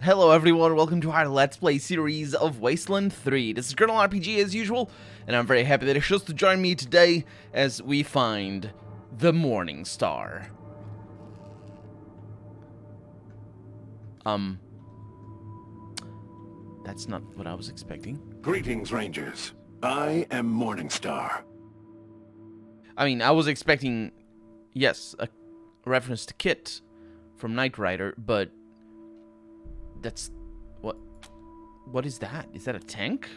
Hello everyone, welcome to our Let's Play series of Wasteland 3. This is Colonel RPG as usual, and I'm very happy that you chose to join me today as we find the Morning Star. That's not what I was expecting. Greetings, Rangers. I am Morningstar. I mean, I was expecting, yes, a reference to Kit from Knight Rider, but that's... What is that? Is that a tank?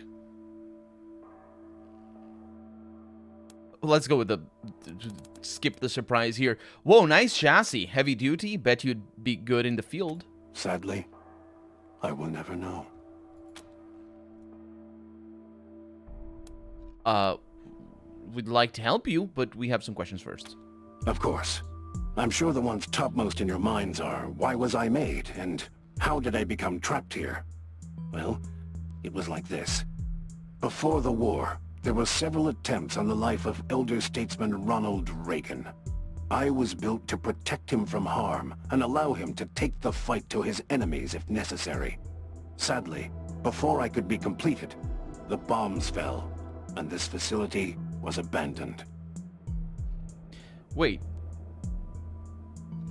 Let's go with the... skip the surprise here. Whoa, nice chassis. Heavy duty. Bet you'd be good in the field. Sadly, I will never know. We'd like to help you, but we have some questions first. Of course. I'm sure the ones topmost in your minds are, why was I made, and how did I become trapped here? Well, it was like this. Before the war, there were several attempts on the life of elder statesman Ronald Reagan. I was built to protect him from harm and allow him to take the fight to his enemies if necessary. Sadly, before I could be completed, the bombs fell, and this facility was abandoned. Wait.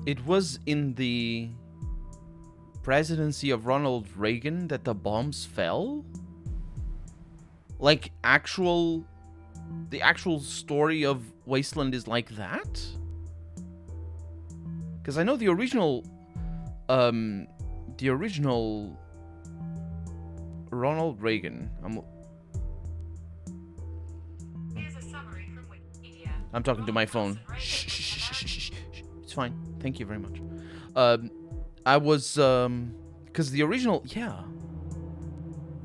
It was in the presidency of Ronald Reagan that the bombs fell? Like, the actual story of Wasteland is like that? Because I know the original Ronald Reagan. I'm talking to my phone. Shh, shh, shh, shh, shh, shh. It's fine. Thank you very much. I was, because the original, yeah.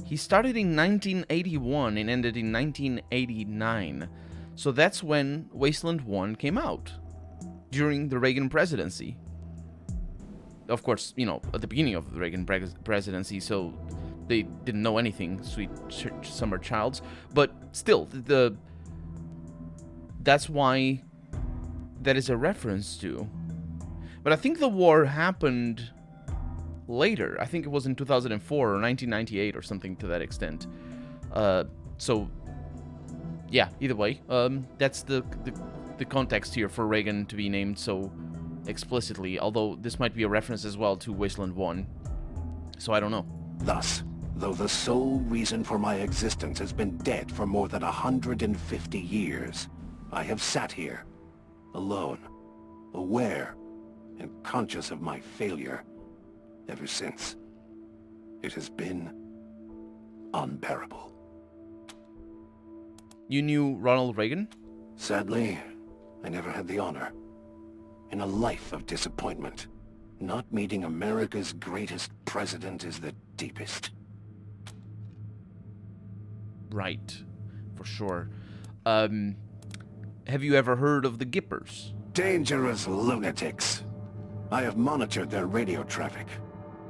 He started in 1981 and ended in 1989. So that's when Wasteland 1 came out. During the Reagan presidency. Of course, you know, at the beginning of the Reagan presidency, so they didn't know anything, sweet summer childs. But still, that's why that is a reference to. But I think the war happened later. I think it was in 2004 or 1998 or something to that extent. So, yeah, either way, that's the context here for Reagan to be named so explicitly, although this might be a reference as well to Wasteland 1. So I don't know. Thus, though the sole reason for my existence has been dead for more than 150 years, I have sat here, alone, aware, and conscious of my failure ever since. It has been unbearable. You knew Ronald Reagan? Sadly, I never had the honor. In a life of disappointment, not meeting America's greatest president is the deepest. Right, for sure. Have you ever heard of the Gippers? Dangerous lunatics. I have monitored their radio traffic.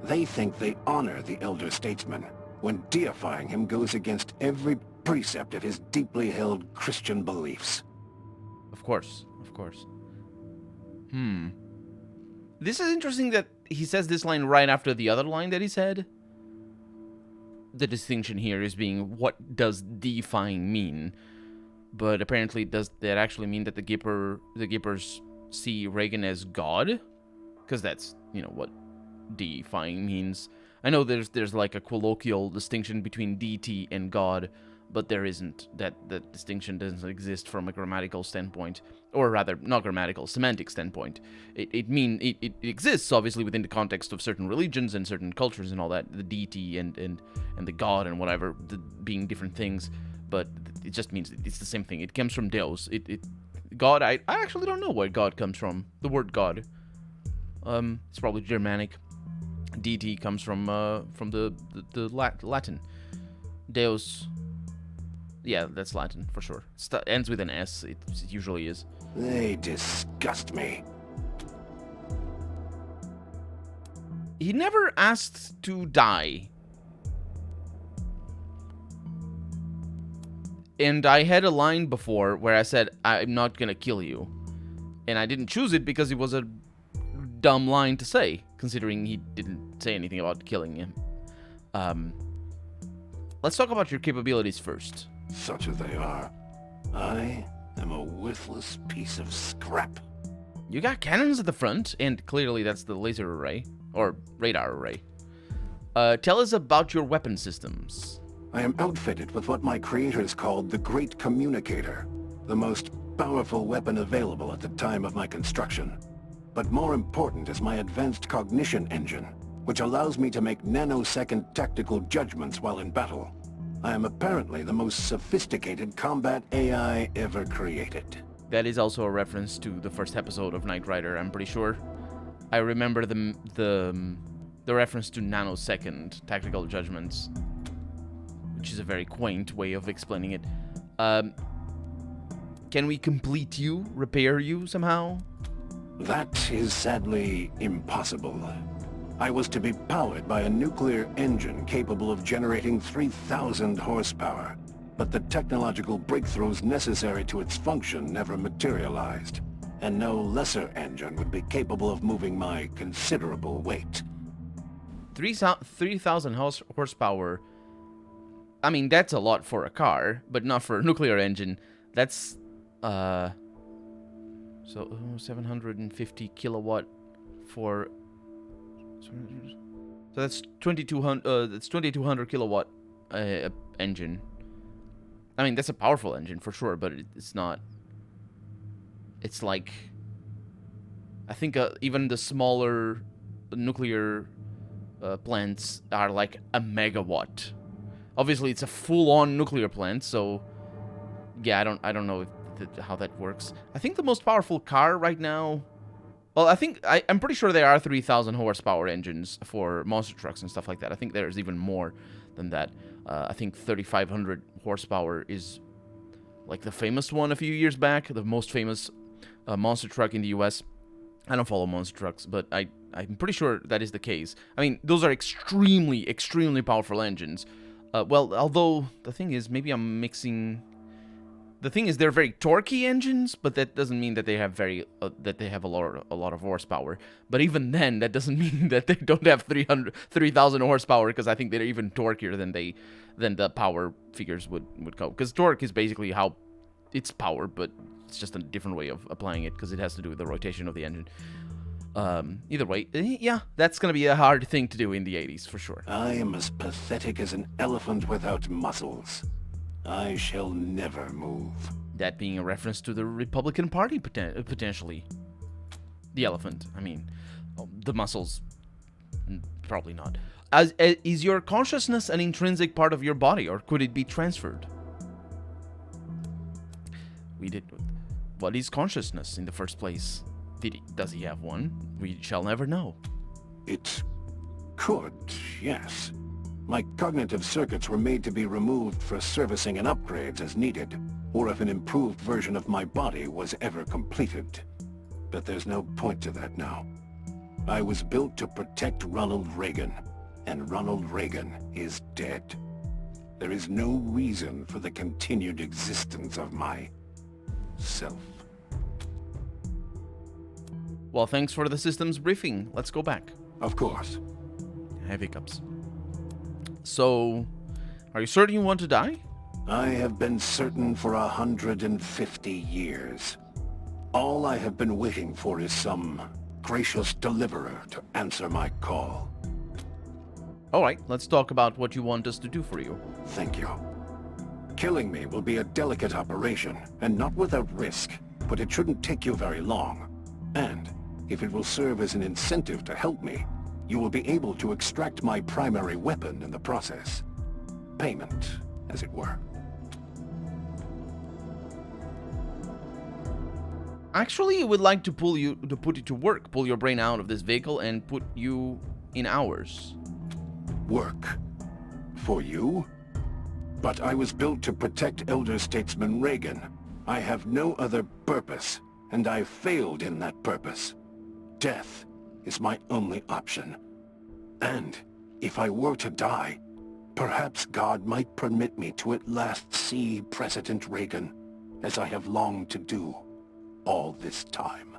They think they honor the elder statesman, when deifying him goes against every precept of his deeply held Christian beliefs. Of course, of course. This is interesting that he says this line right after the other line that he said. The distinction here is being, what does deifying mean? But apparently, does that actually mean that the Gippers see Reagan as God? Because that's, you know, what deifying means. I know there's like a colloquial distinction between deity and God, but there isn't. That distinction doesn't exist from a grammatical standpoint, or rather, not grammatical, semantic standpoint. It exists obviously within the context of certain religions and certain cultures and all that. The deity and the God and whatever being different things, but it just means it's the same thing. It comes from Deus. God. I actually don't know where God comes from. The word God. It's probably Germanic. Deity comes from the Latin. Deus. Yeah, that's Latin for sure. Ends with an S. It usually is. They disgust me. He never asked to die. And I had a line before where I said, I'm not gonna kill you. And I didn't choose it because it was a dumb line to say. considering he didn't say anything about killing him. Let's talk about your capabilities first. Such as they are, I am a worthless piece of scrap. You got cannons at the front, and clearly that's the laser array, or radar array. Tell us about your weapon systems. I am outfitted with what my creators called the Great Communicator, the most powerful weapon available at the time of my construction. But more important is my advanced cognition engine, which allows me to make nanosecond tactical judgments while in battle. I am apparently the most sophisticated combat AI ever created. That is also a reference to the first episode of Knight Rider, I'm pretty sure. I remember the reference to nanosecond tactical judgments, which is a very quaint way of explaining it. Can we complete you, repair you somehow? That is sadly impossible. I was to be powered by a nuclear engine capable of generating 3,000 horsepower, but the technological breakthroughs necessary to its function never materialized, and no lesser engine would be capable of moving my considerable weight. 3,000 horsepower. I mean, that's a lot for a car, but not for a nuclear engine. That's, 750 kilowatt for... So that's 2,200 kilowatt engine. I mean, that's a powerful engine for sure, but it's not... It's like... I think even the smaller nuclear plants are like a megawatt. Obviously, it's a full-on nuclear plant, so... Yeah, I don't know how that works. I think the most powerful car right now... Well, I'm pretty sure there are 3,000 horsepower engines for monster trucks and stuff like that. I think there's even more than that. I think 3,500 horsepower is like the famous one a few years back, the most famous monster truck in the US. I don't follow monster trucks, but I'm pretty sure that is the case. I mean, those are extremely, extremely powerful engines. Well, although the thing is, maybe I'm mixing... The thing is, they're very torquey engines, but that doesn't mean that they have a lot of horsepower. But even then, that doesn't mean that they don't have 3,000 horsepower, because I think they're even torqueier than the power figures would go. Because torque is basically how it's power, but it's just a different way of applying it, because it has to do with the rotation of the engine. Either way, yeah, that's gonna be a hard thing to do in the 80s for sure. I am as pathetic as an elephant without muscles. I shall never move. That being a reference to the Republican Party, potentially. The elephant, I mean. The muscles, probably not. Is your consciousness an intrinsic part of your body, or could it be transferred? What is consciousness in the first place? Does he have one? We shall never know. It could, yes. My cognitive circuits were made to be removed for servicing and upgrades as needed, or if an improved version of my body was ever completed. But there's no point to that now. I was built to protect Ronald Reagan, and Ronald Reagan is dead. There is no reason for the continued existence of my self. Well, thanks for the systems briefing. Let's go back. Of course. I have hiccups. So, are you certain you want to die? I have been certain for 150 years. All I have been waiting for is some gracious deliverer to answer my call. Alright, let's talk about what you want us to do for you. Thank you. Killing me will be a delicate operation, and not without risk, but it shouldn't take you very long. And, if it will serve as an incentive to help me, you will be able to extract my primary weapon in the process. Payment, as it were. Actually, I would like to put you to work, pull your brain out of this vehicle and put you in ours. Work? For you? But I was built to protect Elder Statesman Reagan. I have no other purpose, and I failed in that purpose. Death is my only option. And if I were to die, perhaps God might permit me to at last see President Reagan, as I have longed to do all this time.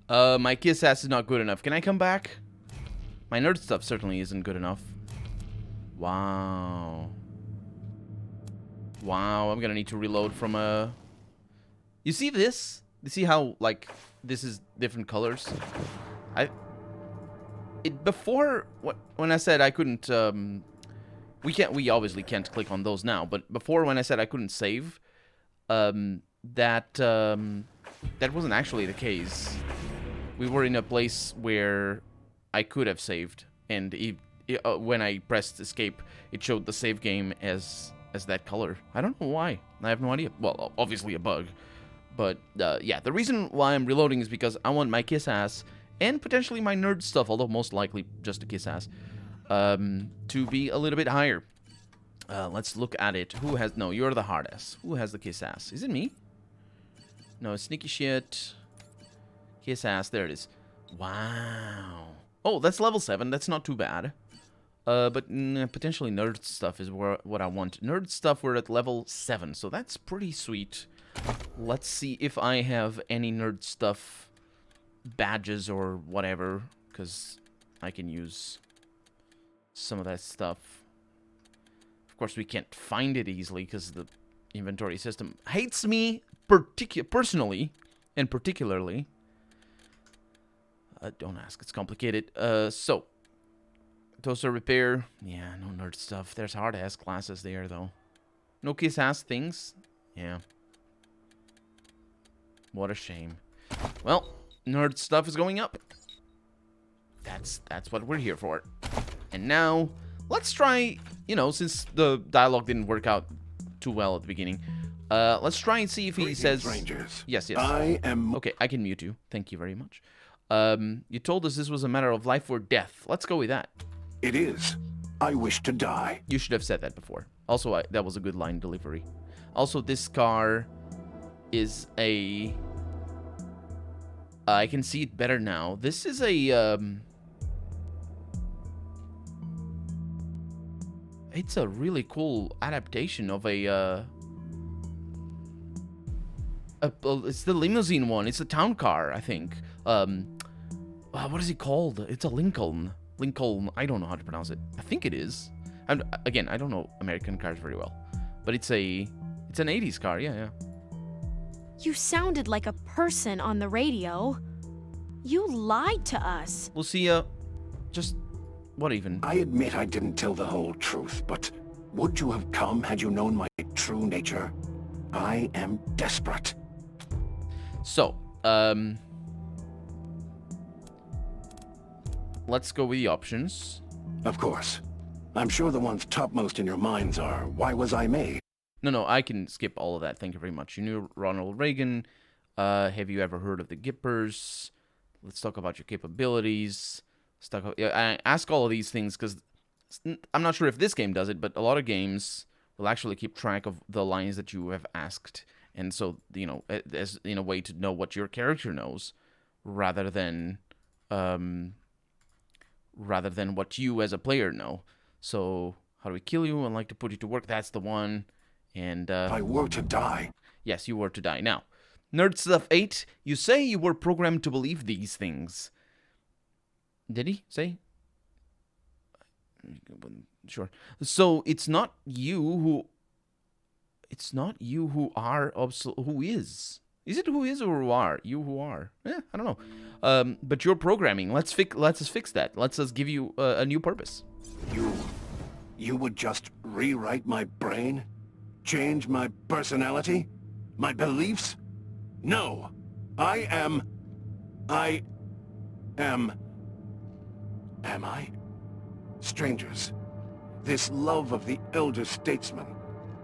My kiss ass is not good enough. Can I come back? My nerd stuff certainly isn't good enough. Wow. Wow, I'm gonna need to reload from a... You see this? You see how, like, this is different colors? Before, when I said I couldn't, we obviously can't click on those now, but before when I said I couldn't save, that wasn't actually the case. We were in a place where I could have saved, and when I pressed escape, it showed the save game as that color. I don't know why. I have no idea. Well, obviously a bug. But, yeah, the reason why I'm reloading is because I want my kiss ass, and potentially my nerd stuff, although most likely just a kiss ass, to be a little bit higher. Let's look at it. Who has... No, you're the hard ass. Who has the kiss ass? Is it me? No, sneaky shit. Kiss ass. There it is. Wow. Oh, that's level 7. That's not too bad. But potentially nerd stuff is what I want. Nerd stuff, we're at level 7, so that's pretty sweet. Let's see if I have any nerd stuff badges or whatever, because I can use some of that stuff. Of course, we can't find it easily because the inventory system hates me personally and particularly. Don't ask, it's complicated. So, toaster repair. Yeah, no nerd stuff. There's hard-ass classes there, though. No kiss-ass things. Yeah. What a shame. Well, nerd stuff is going up. That's what we're here for. And now, let's try, you know, since the dialogue didn't work out too well at the beginning, let's try and see if he says... Strangers. Yes, yes. I am... Okay, I can mute you. Thank you very much. You told us this was a matter of life or death. Let's go with that. It is. I wish to die. You should have said that before. Also, that was a good line delivery. Also, this car is a... I can see it better now. This is a... It's a really cool adaptation of a... It's the limousine one. It's a town car, I think. What is it called? It's a Lincoln. Lincoln. I don't know how to pronounce it. I think it is. And again, I don't know American cars very well, but it's an 80s car. Yeah, yeah. You sounded like a person on the radio. You lied to us. We'll see. Just what even? I admit I didn't tell the whole truth, but would you have come had you known my true nature? I am desperate. So, let's go with the options. Of course. I'm sure the ones topmost in your minds are, why was I made? No, I can skip all of that. Thank you very much. You knew Ronald Reagan. Have you ever heard of the Gippers? Let's talk about your capabilities. I ask all of these things because I'm not sure if this game does it, but a lot of games will actually keep track of the lines that you have asked. And so, you know, as in a way to know what your character knows, rather than what you as a player know. So, how do we kill you? I'd like to put you to work. That's the one. And I were to die. Yes, you were to die. Now, Nerd Stuff 8, you say you were programmed to believe these things. Did he say? Sure. So it's not you who are who is. Is it who is or who are? You who are. I don't know. But you're programming. Let's us fix that. Let's us give you a new purpose. You would just rewrite my brain? Change my personality? My beliefs? No. I am... Am I? Strangers. This love of the elder statesman,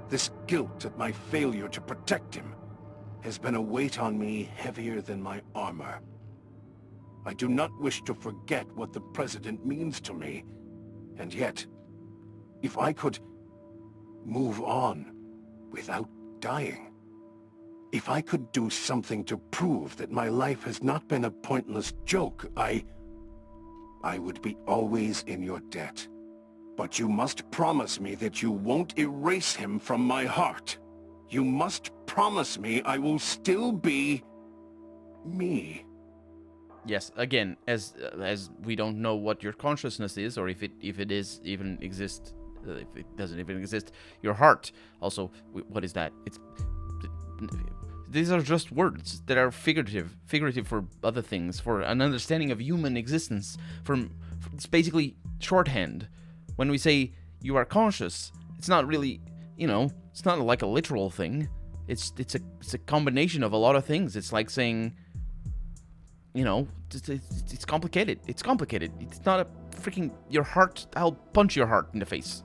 this guilt at my failure to protect him, has been a weight on me heavier than my armor. I do not wish to forget what the President means to me, and yet, if I could move on without dying, if I could do something to prove that my life has not been a pointless joke, I would be always in your debt. But you must promise me that you won't erase him from my heart. You must promise me I will still be... me. Yes, again, as we don't know what your consciousness is, or if it is even exist, if it doesn't even exist, your heart. Also, what is that? These are just words that are figurative for other things, for an understanding of human existence. It's basically shorthand. When we say you are conscious, it's not really, it's not like a literal thing. It's a combination of a lot of things. It's like saying, it's complicated. It's complicated. It's not a freaking your heart. I'll punch your heart in the face.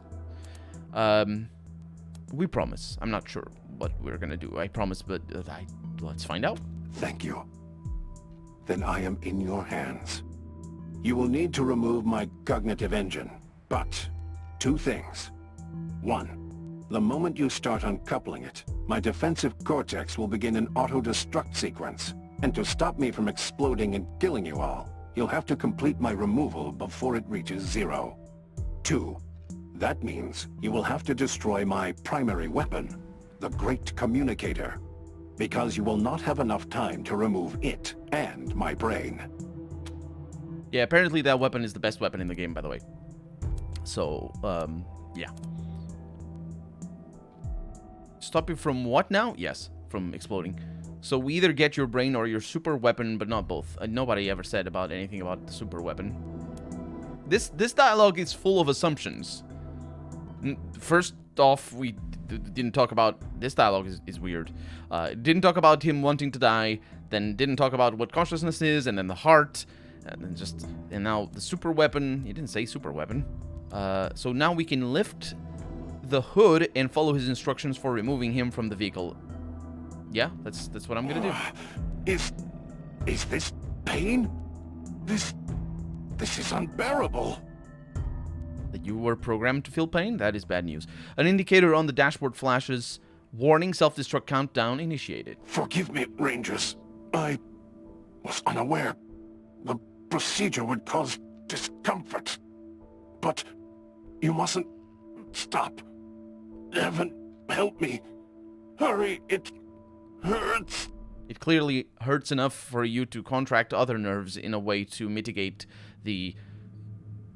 We promise. I'm not sure what we're gonna do. I promise, but let's find out. Thank you. Then I am in your hands. You will need to remove my cognitive engine, but 2 things. 1, the moment you start uncoupling it, my defensive cortex will begin an auto-destruct sequence. And to stop me from exploding and killing you all, you'll have to complete my removal before it reaches 0. 2, that means you will have to destroy my primary weapon, the Great Communicator, because you will not have enough time to remove it and my brain. Yeah, apparently that weapon is the best weapon in the game, by the way. So, yeah. Stop you from what now? Yes, from exploding. So we either get your brain or your super weapon, but not both. Nobody ever said about anything about the super weapon. This dialogue is full of assumptions. First off, we didn't talk about... This dialogue is weird. Didn't talk about him wanting to die, then didn't talk about what consciousness is, and then the heart, and then and now the super weapon. He didn't say super weapon. So now we can lift the hood and follow his instructions for removing him from the vehicle. Yeah, that's what I'm gonna do. Is this pain? This is unbearable. That you were programmed to feel pain? That is bad news. An indicator on the dashboard flashes. Warning, self-destruct countdown initiated. Forgive me, Rangers. I was unaware. The procedure would cause discomfort. But you mustn't stop. Heaven, help me. Hurry, it hurts. It clearly hurts enough for you to contract other nerves in a way to mitigate the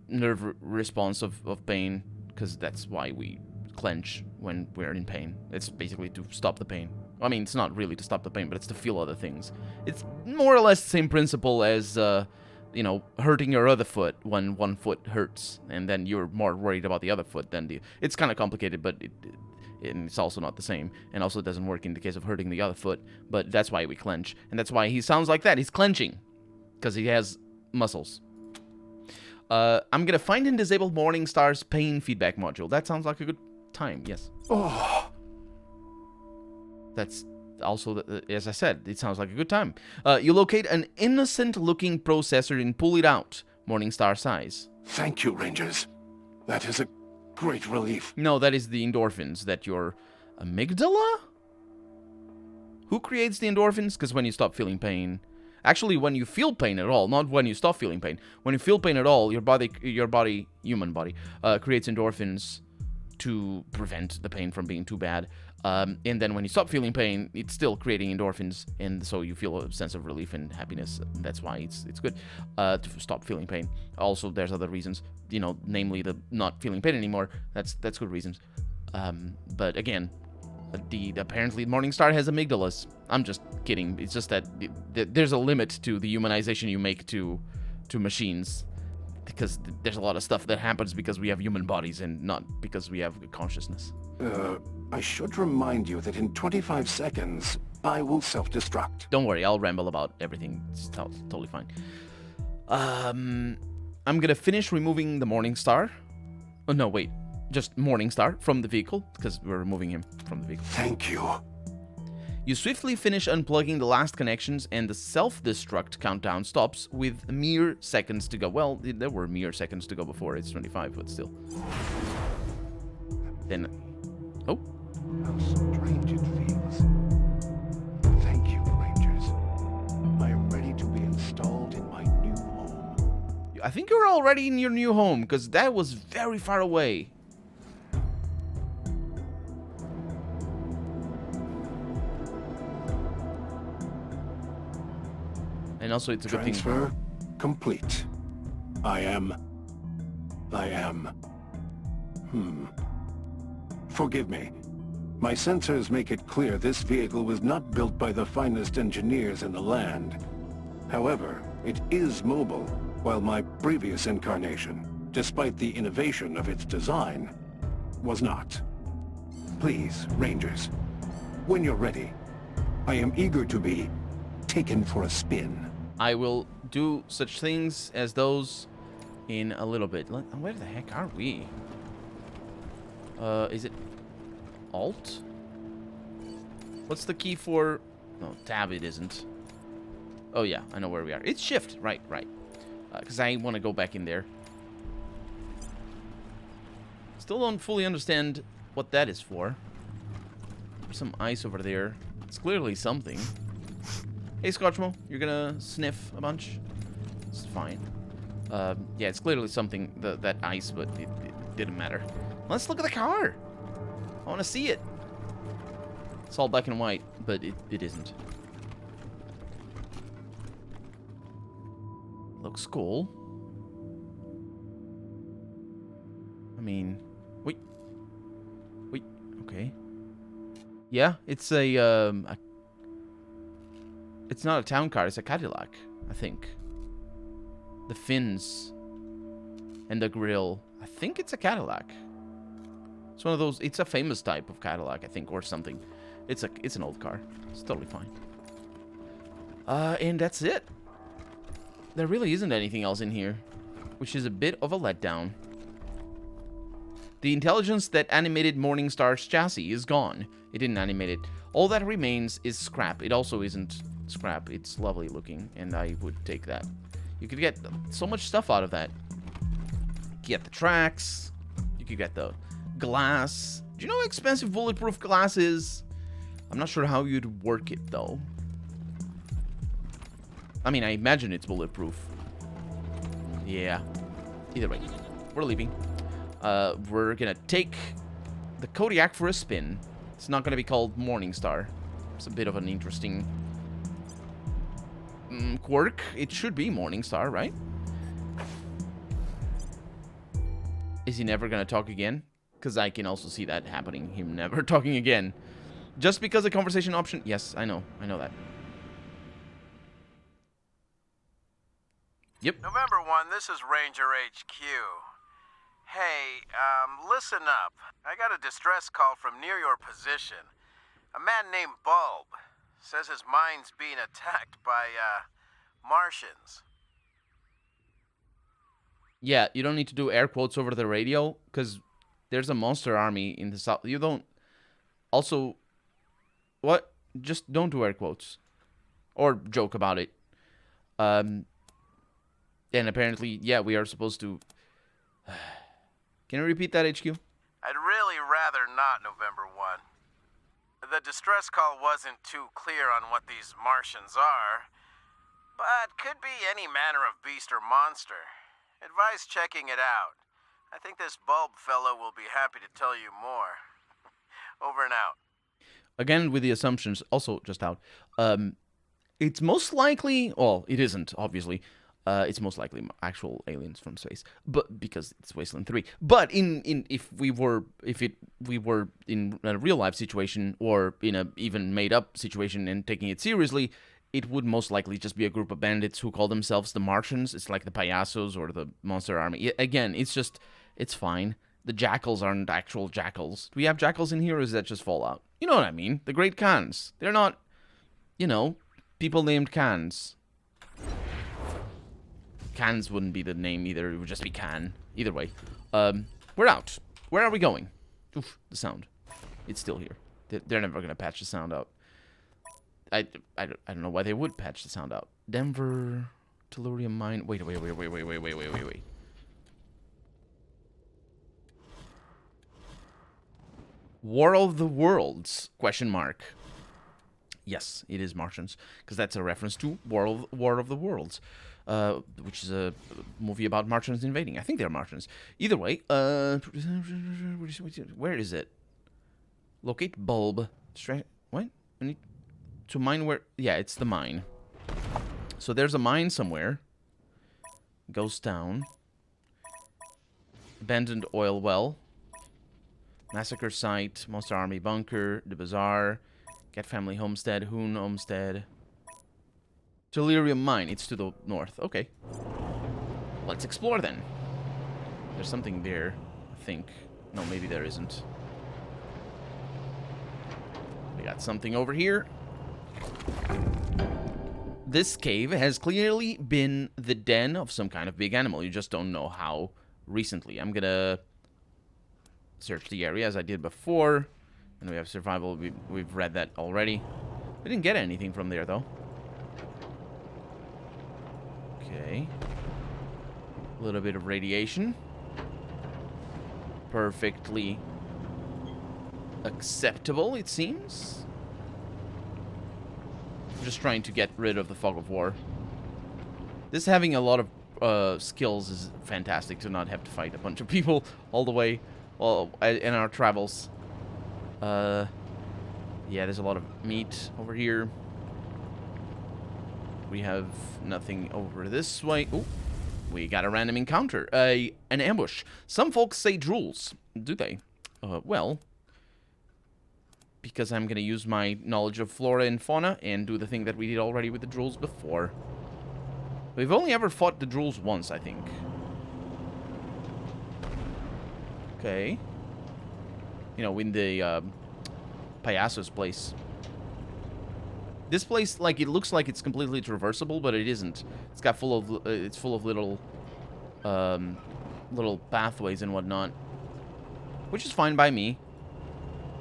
nerve response of pain, because that's why we clench when we're in pain. It's basically to stop the pain. I mean, it's not really to stop the pain, but it's to feel other things. It's more or less the same principle as, hurting your other foot when one foot hurts, and then you're more worried about the other foot than the... It's kind of complicated, but it's also not the same, and also it doesn't work in the case of hurting the other foot, but that's why we clench, and that's why he sounds like that. He's clenching, because he has muscles. I'm gonna find and disable Morningstar's pain feedback module. That sounds like a good time, yes. Oh. That's also, as I said, it sounds like a good time. You locate an innocent-looking processor and pull it out. Morningstar size. Thank you, Rangers. That is a great relief. No, that is the endorphins that your amygdala? Who creates the endorphins? Because when you stop feeling pain... Actually, when you feel pain at all, not when you stop feeling pain. When you feel pain at all, your body, human body, creates endorphins to prevent the pain from being too bad. And then when you stop feeling pain, it's still creating endorphins, and so you feel a sense of relief and happiness. That's why it's good to stop feeling pain. Also, there's other reasons, namely the not feeling pain anymore. That's good reasons. But again, apparently Morningstar has amygdalas. I'm just kidding. It's just that there's a limit to the humanization you make to machines, because there's a lot of stuff that happens because we have human bodies and not because we have consciousness. I should remind you that in 25 seconds, I will self-destruct. Don't worry, I'll ramble about everything. It's totally fine. I'm gonna finish removing the Morningstar. Oh, no, wait. Just Morningstar from the vehicle, because we're removing him from the vehicle. Thank you. You swiftly finish unplugging the last connections, and the self-destruct countdown stops with mere seconds to go. Well, there were mere seconds to go before. It's 25, but still. Then... Oh. How strange it feels. Thank you, Rangers. I am ready to be installed in my new home. I think you're already in your new home, because that was very far away. And also, it's a good thing. Transfer complete. I am... Forgive me. My sensors make it clear this vehicle was not built by the finest engineers in the land. However, it is mobile, while my previous incarnation, despite the innovation of its design, was not. Please, Rangers, when you're ready, I am eager to be taken for a spin. I will do such things as those in a little bit. Where the heck are we? Is it Alt? What's the key for... No, Tab it isn't. Oh yeah, I know where we are. It's Shift. Right. Because I want to go back in there. Still don't fully understand what that is for. There's some ice over there. It's clearly something. Hey, Scotchmo, you're gonna sniff a bunch? It's fine. Yeah, it's clearly something, that ice, but it didn't matter. Let's look at the car. I want to see it. It's all black and white, but it isn't. Looks cool. I mean, wait, okay. Yeah, it's it's not a town car, it's a Cadillac, I think. The fins and the grill, I think it's a Cadillac. It's one of those, it's a famous type of Cadillac, I think, or something. It's an old car. It's totally fine. And that's it. There really isn't anything else in here, which is a bit of a letdown. The intelligence that animated Morningstar's chassis is gone. It didn't animate it. All that remains is scrap. It also isn't scrap. It's lovely looking, and I would take that. You could get so much stuff out of that. You could get the tracks. You could get the glass. Do you know how expensive bulletproof glass is? I'm not sure how you'd work it, though. I mean, I imagine it's bulletproof. Yeah. Either way, we're leaving. We're gonna take the Kodiak for a spin. It's not gonna be called Morningstar. It's a bit of an interesting quirk. It should be Morningstar, right? Is he never gonna talk again? Because I can also see that happening. Him never talking again. Just because the conversation option... Yes, I know that. Yep. November 1, this is Ranger HQ. Hey, listen up. I got a distress call from near your position. A man named Bulb says his mine's being attacked by, Martians. Yeah, you don't need to do air quotes over the radio, because there's a monster army in the south. You don't... Also... What? Just don't do air quotes. Or joke about it. And apparently, yeah, we are supposed to... Can you repeat that, HQ? I'd really rather not, November 1. The distress call wasn't too clear on what these Martians are, but could be any manner of beast or monster. Advise checking it out. I think this Bulb fellow will be happy to tell you more. Over and out. Again, with the assumptions, also just out. It's most likely... Well, it isn't, obviously. It's most likely actual aliens from space, but because it's Wasteland 3. But if we were in a real life situation, or in a even made up situation and taking it seriously, it would most likely just be a group of bandits who call themselves the Martians. It's like the Payasos or the Monster Army. Again, it's fine. The jackals aren't actual jackals. Do we have jackals in here, or is that just Fallout? You know what I mean? The Great Khans. They're not, people named Khans. Khans wouldn't be the name either. It would just be Khan. Either way. We're out. Where are we going? Oof, the sound. It's still here. They're never going to patch the sound out. I don't know why they would patch the sound out. Denver, Tellurium Mine. Wait. War of the Worlds? Question mark. Yes, it is Martians, because that's a reference to War of the Worlds. Which is a movie about Martians invading. I think they're Martians. Either way, where is it? Locate bulb. What? I need to mine where... Yeah, it's the mine. So there's a mine somewhere. Ghost Town. Abandoned oil well. Massacre site. Monster Army bunker. The bazaar. Cat family homestead. Hoon homestead. Delirium mine. It's to the north. Okay. Let's explore then. There's something there, I think. No, maybe there isn't. We got something over here. This cave has clearly been the den of some kind of big animal. You just don't know how recently. I'm gonna search the area as I did before. And we have survival. We've read that already. We didn't get anything from there, though. Okay. A little bit of radiation. Perfectly acceptable, it seems. I'm just trying to get rid of the fog of war. This having a lot of skills is fantastic, to not have to fight a bunch of people all the way in our travels. Yeah, there's a lot of meat over here. We have nothing over this way. Ooh, we got a random encounter. An ambush. Some folks say drools. Do they? Well, because I'm going to use my knowledge of flora and fauna and do the thing that we did already with the drools before. We've only ever fought the drools once, I think. Okay. You know, in the Payaso's place. This place, like, it looks like it's completely traversable, but it isn't. It's got full of little little pathways and whatnot, which is fine by me.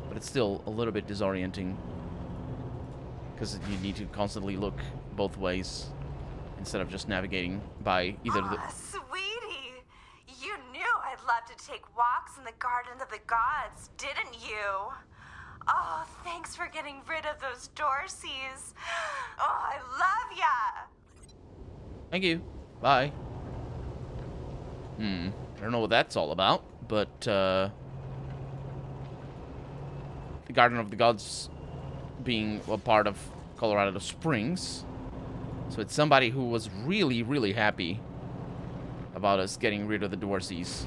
But it's still a little bit disorienting because you need to constantly look both ways instead of just navigating by either the... Sweetie, you knew I'd love to take walks in the Garden of the Gods, didn't you? Oh, thanks for getting rid of those Dorseys. Oh, I love ya. Thank you. Bye. I don't know what that's all about, but the Garden of the Gods being a part of Colorado Springs. So it's somebody who was really, really happy about us getting rid of the Dorseys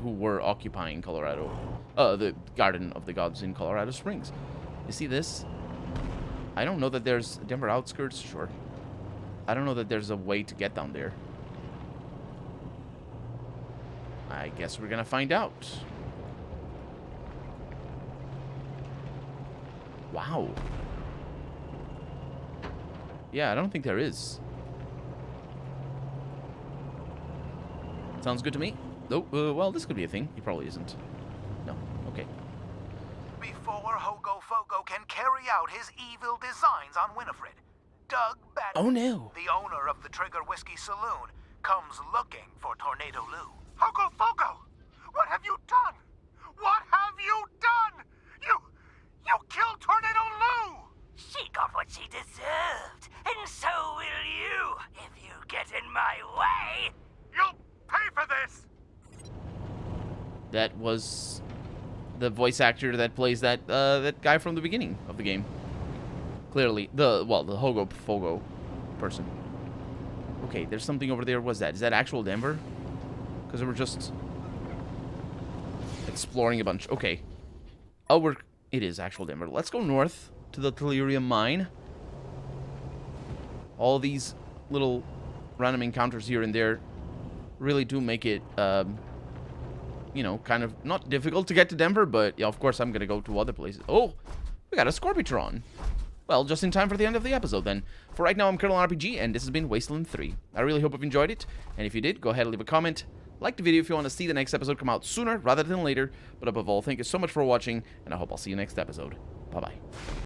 who were occupying Colorado. The Garden of the Gods in Colorado Springs. You see this? I don't know that there's Denver outskirts, sure. I don't know that there's a way to get down there. I guess we're gonna find out. Wow. Yeah, I don't think there is. Sounds good to me. Nope. Well, this could be a thing. He probably isn't. No. Okay. Before Hogo Fogo can carry out his evil designs on Winifred, Doug Batten, Oh no. the owner of the Trigger Whiskey Saloon, comes looking for Tornado Lou. Hogo Fogo! What have you done? What have you done? You killed Tornado Lou! She got what she deserved, and so will you, if you get in my way. You'll pay for this! That was the voice actor that plays that that guy from the beginning of the game. Clearly, the Hogo Fogo person. Okay, there's something over there. What's that? Is that actual Denver? Because we're just exploring a bunch. Okay. Oh, it is actual Denver. Let's go north to the Delirium mine. All these little random encounters here and there really do make it, you know, kind of not difficult to get to Denver, but yeah, of course I'm gonna go to other places. Oh, we got a Scorpitron. Well, just in time for the end of the episode then. For right now, I'm Colonel RPG, and this has been Wasteland 3. I really hope you've enjoyed it, and if you did, go ahead and leave a comment. Like the video if you want to see the next episode come out sooner rather than later, but above all, thank you so much for watching, and I hope I'll see you next episode. Bye-bye.